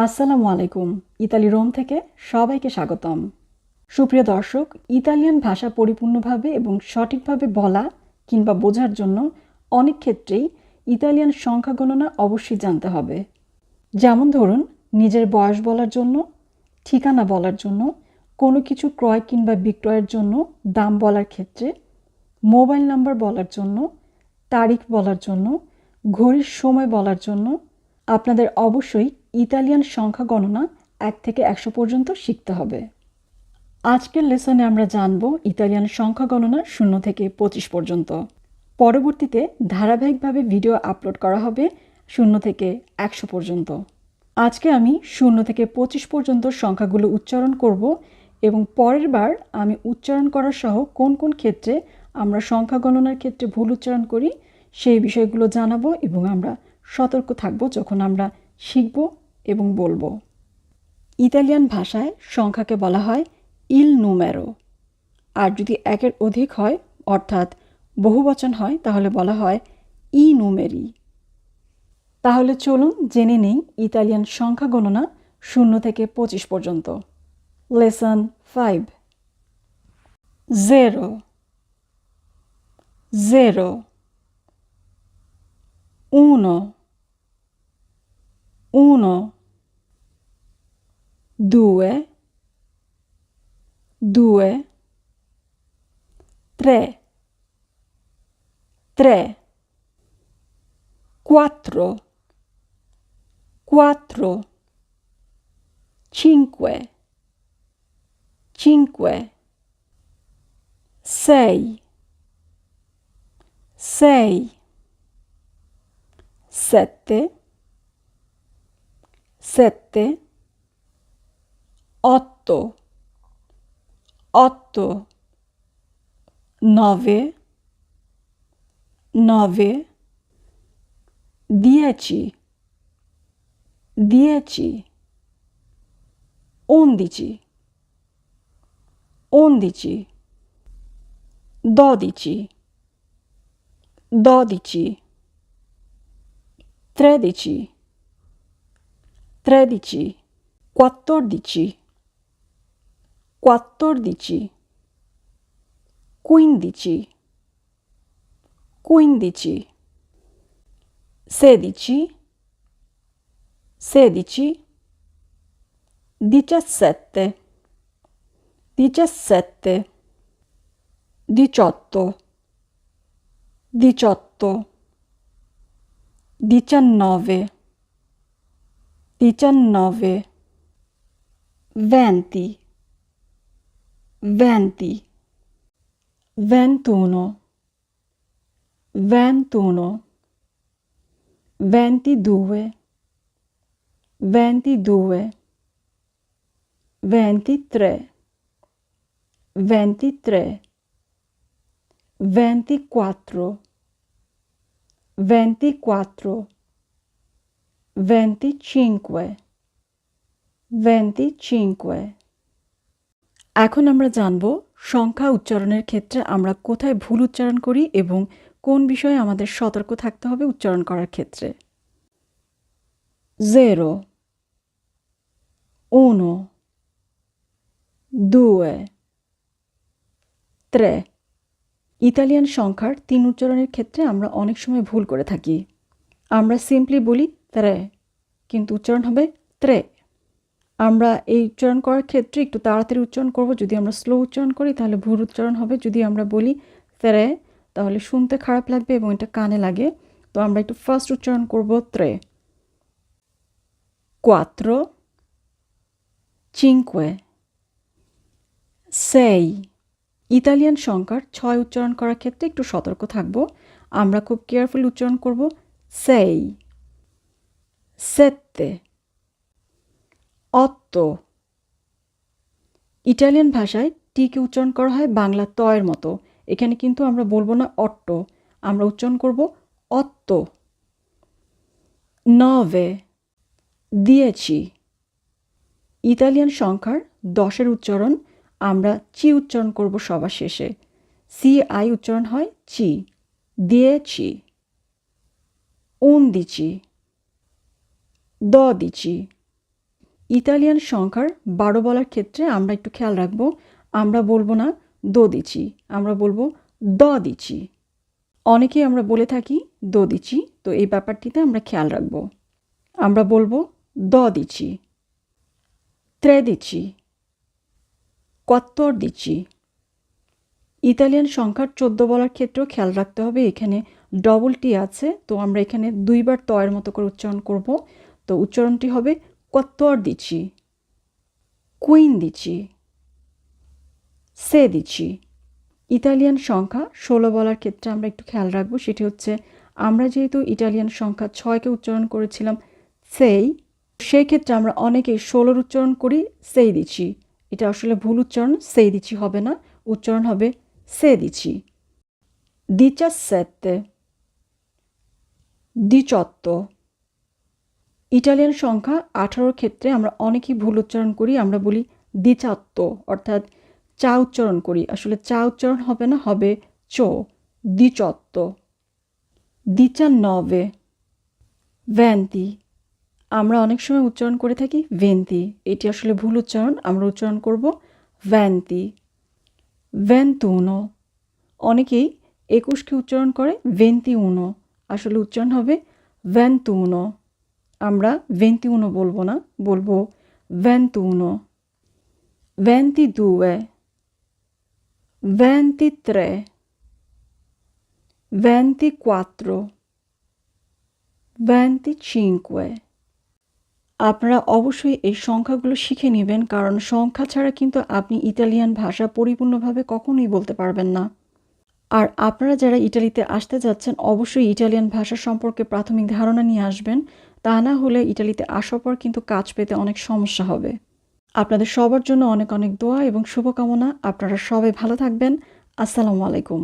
আসসালামু আলাইকুম। Italy Rome থেকে সবাইকে স্বাগতম। সুপ্রিয় দর্শক, ইতালিয়ান ভাষা পরিপূর্ণভাবে এবং সঠিকভাবে বলা কিংবা বোঝার জন্য অনেক ক্ষেত্রেই ইতালিয়ান সংখ্যা গণনা অবশ্যই জানতে হবে। যেমন ধরুন, নিজের বয়স বলার জন্য, ঠিকানা বলার জন্য, কোনো কিছু ক্রয় কিংবা বিক্রয়ের জন্য দাম বলার ক্ষেত্রে, মোবাইল নাম্বার বলার জন্য, তারিখ বলার জন্য, ঘড়ির সময় বলার জন্য আপনাদের অবশ্যই ইতালিয়ান সংখ্যা গণনা 1 থেকে 100 পর্যন্ত শিখতে হবে। আজকের লেসনে আমরা জানব ইতালিয়ান সংখ্যা গণনা 0 থেকে 25 পর্যন্ত। পরবর্তীতে ধারাবাহিকভাবে ভিডিও আপলোড করা হবে 0 থেকে 100 পর্যন্ত। আজকে আমি 0 থেকে 25 পর্যন্ত সংখ্যাগুলো উচ্চারণ করব এবং পরের বার আমি উচ্চারণ করার সহ কোন কোন ক্ষেত্রে আমরা সংখ্যা গণনার ক্ষেত্রে ভুল উচ্চারণ করি সেই বিষয়গুলো জানাবো এবং আমরা সতর্ক থাকব যখন আমরা শিখব এবং বলবো। ইতালিয়ান ভাষায় সংখ্যাকে বলা হয় ইল নুমেরো, আর যদি একের অধিক হয় অর্থাৎ বহুবচন হয় তাহলে বলা হয় ই নুমেরি। তাহলে চলুন জেনে নেই ইতালিয়ান সংখ্যা গণনা 0 থেকে 25 পর্যন্ত। লেসন 5। 0 0 1 1 2 2 3 3 4 4 5 5 6 6 7 7 8 8 9 9 10 10 11 11 12 12 13 13 14 14 15 15 16 16 17 17 18 18 19 19 20 20 21 21 22 22 23 23 24 24 25 25 এখন আমরা জানব সংখ্যা উচ্চারণের ক্ষেত্রে আমরা কোথায় ভুল উচ্চারণ করি এবং কোন বিষয়ে আমাদের সতর্ক থাকতে হবে উচ্চারণ করার ক্ষেত্রে। 0 1 2 3 ইতালিয়ান সংখ্যার 3 উচ্চারণের ক্ষেত্রে আমরা অনেক সময় ভুল করে থাকি। আমরা সিম্পলি বলি 3, কিন্তু উচ্চারণ হবে 3। আমরা এই উচ্চারণ করার ক্ষেত্রে একটু তাড়াতাড়ি উচ্চারণ করব। যদি আমরা স্লো উচ্চারণ করি তাহলে ভুল উচ্চারণ হবে। যদি আমরা বলি 3 তাহলে শুনতে খারাপ লাগবে এবং এটা কানে লাগে। তো আমরা একটু ফার্স্ট উচ্চারণ করব 3 4 5 6। ইতালিয়ান সংখ্যার 6 উচ্চারণ করার ক্ষেত্রে একটু সতর্ক থাকব। আমরা খুব কেয়ারফুলি উচ্চারণ করব 6 7 8। ইটালিয়ান ভাষায় টিকে উচ্চারণ করা হয় বাংলা তয়ের মতো। এখানে কিন্তু আমরা বলবো না অট্টো, আমরা উচ্চারণ করব অত্তো। 9 10। ইতালিয়ান সংখ্যার 10-এর উচ্চারণ আমরা চি উচ্চারণ করব সবার শেষে। CI উচ্চারণ হয় চি। 10 11 12 ইতালিয়ান সংখ্যার 12 বলার ক্ষেত্রে আমরা একটু খেয়াল রাখবো, আমরা বলবো না দোদিচি, আমরা বলবো দদিচি। অনেকেই আমরা বলে থাকি দদিচি, তো এই ব্যাপারটিতে আমরা খেয়াল রাখবো। আমরা বলবো দদিচি, ত্রেদিচি, quattordici। ইতালিয়ান সংখ্যার 14 বলার ক্ষেত্রেও খেয়াল রাখতে হবে, এখানে ডবল টি আছে, তো আমরা এখানে দুইবার তয়ের মতো করে উচ্চারণ করব। তো উচ্চারণটি হবে quattordici, quindici, sedici। ইতালিয়ান সংখ্যা 16 বলার ক্ষেত্রে আমরা একটু খেয়াল রাখবো, সেটি হচ্ছে আমরা যেহেতু ইটালিয়ান সংখ্যা 6কে উচ্চারণ করেছিলাম সেই, সেই ক্ষেত্রে আমরা অনেকেই 16 উচ্চারণ করি সেই দিচ্ছি। এটা আসলে ভুল উচ্চারণ, সেই দিচ্ছি হবে না, উচ্চারণ হবে sedici, 17, 18। ইটালিয়ান সংখ্যা 18 ক্ষেত্রে আমরা অনেকেই ভুল উচ্চারণ করি, আমরা বলি 18, অর্থাৎ চা উচ্চারণ করি, আসলে চা উচ্চারণ হবে না, হবে চো, 18, 19, 20। আমরা অনেক সময় উচ্চারণ করে থাকি 20, এটি আসলে ভুল উচ্চারণ, আমরা উচ্চারণ করব 20, 21। অনেকেই 21কে উচ্চারণ করে 21, আসলে উচ্চারণ হবে 21। আমরা 21 বলবো না, বলবো 21, 22, 23, 24, 25। আপনারা অবশ্যই এই সংখ্যাগুলো শিখে নেবেন, কারণ সংখ্যা ছাড়া কিন্তু আপনি ইতালিয়ান ভাষা পরিপূর্ণভাবে কখনোই বলতে পারবেন না। আর আপনারা যারা ইটালিতে আসতে যাচ্ছেন অবশ্যই ইটালিয়ান ভাষা সম্পর্কে প্রাথমিক ধারণা নিয়ে আসবেন, তা না হলে ইটালিতে আসার পর কিন্তু কাজ পেতে অনেক সমস্যা হবে। আপনাদের সবার জন্য অনেক অনেক দোয়া এবং শুভকামনা। আপনারা সবাই ভালো থাকবেন। আসসালামু আলাইকুম।